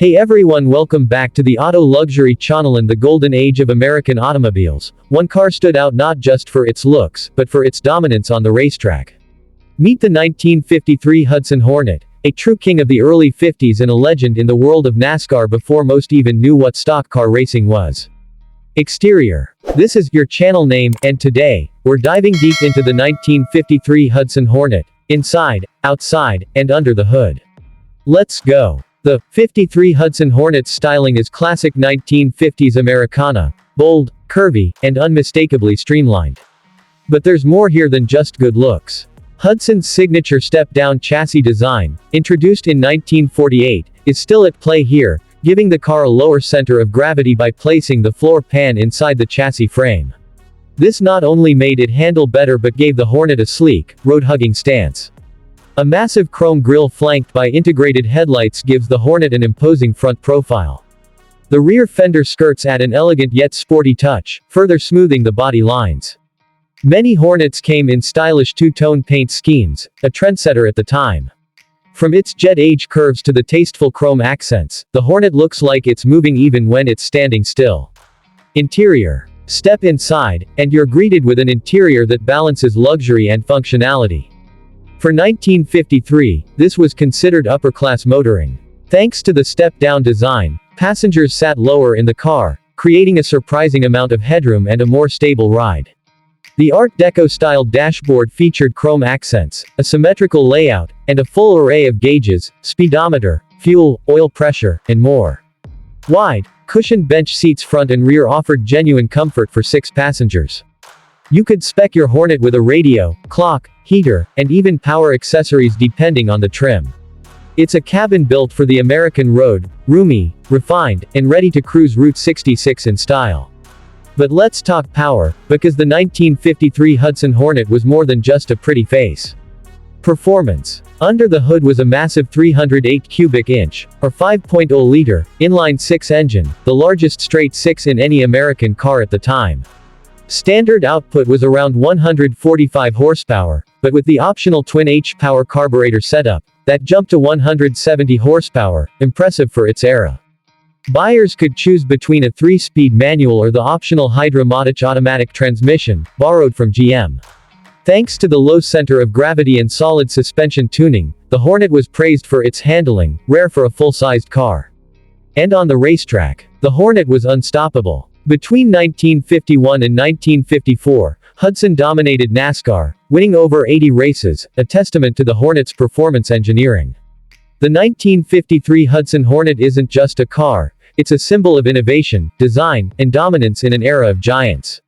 Hey everyone, welcome back to the Auto Luxury Channel. In the golden age of American automobiles, one car stood out not just for its looks, but for its dominance on the racetrack. Meet the 1953 Hudson Hornet, a true king of the early 50s and a legend in the world of NASCAR before most even knew what stock car racing was. Exterior. This is your channel name, and today, we're diving deep into the 1953 Hudson Hornet, inside, outside, and under the hood. Let's go. The 53 Hudson Hornet's styling is classic 1950s Americana, bold, curvy, and unmistakably streamlined. But there's more here than just good looks. Hudson's signature step-down chassis design, introduced in 1948, is still at play here, giving the car a lower center of gravity by placing the floor pan inside the chassis frame. This not only made it handle better but gave the Hornet a sleek, road-hugging stance. A massive chrome grille flanked by integrated headlights gives the Hornet an imposing front profile. The rear fender skirts add an elegant yet sporty touch, further smoothing the body lines. Many Hornets came in stylish two-tone paint schemes, a trendsetter at the time. From its jet-age curves to the tasteful chrome accents, the Hornet looks like it's moving even when it's standing still. Interior. Step inside, and you're greeted with an interior that balances luxury and functionality. For 1953, this was considered upper-class motoring. Thanks to the step-down design, passengers sat lower in the car, creating a surprising amount of headroom and a more stable ride. The Art Deco-styled dashboard featured chrome accents, a symmetrical layout, and a full array of gauges, speedometer, fuel, oil pressure, and more. Wide, cushioned bench seats front and rear offered genuine comfort for 6 passengers. You could spec your Hornet with a radio, clock, heater, and even power accessories depending on the trim. It's a cabin built for the American road, roomy, refined, and ready to cruise Route 66 in style. But let's talk power, because the 1953 Hudson Hornet was more than just a pretty face. Performance. Under the hood was a massive 308 cubic inch, or 5.0-liter, inline-six engine, the largest straight six in any American car at the time. Standard output was around 145 horsepower, but with the optional Twin H-Power carburetor setup, that jumped to 170 horsepower, impressive for its era. Buyers could choose between a 3-speed manual or the optional Hydra-Matic automatic transmission, borrowed from GM. Thanks to the low center of gravity and solid suspension tuning, the Hornet was praised for its handling, rare for a full-sized car. And on the racetrack, the Hornet was unstoppable. Between 1951 and 1954, Hudson dominated NASCAR, winning over 80 races, a testament to the Hornet's performance engineering. The 1953 Hudson Hornet isn't just a car, it's a symbol of innovation, design, and dominance in an era of giants.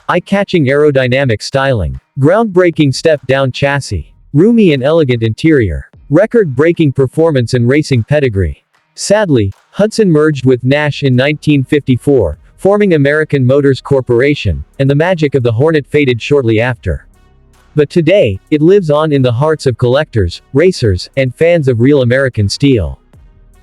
Eye-catching aerodynamic styling, groundbreaking step-down chassis, roomy and elegant interior, record-breaking performance and racing pedigree. Sadly, Hudson merged with Nash in 1954, forming American Motors Corporation, and the magic of the Hornet faded shortly after. But today, it lives on in the hearts of collectors, racers, and fans of real American steel.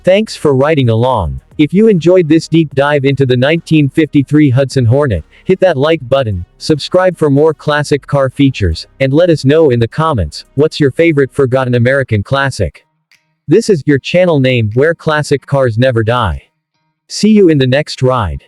Thanks for riding along. If you enjoyed this deep dive into the 1953 Hudson Hornet, hit that like button, subscribe for more classic car features, and let us know in the comments, what's your favorite forgotten American classic? This is your channel name, where classic cars never die. See you in the next ride.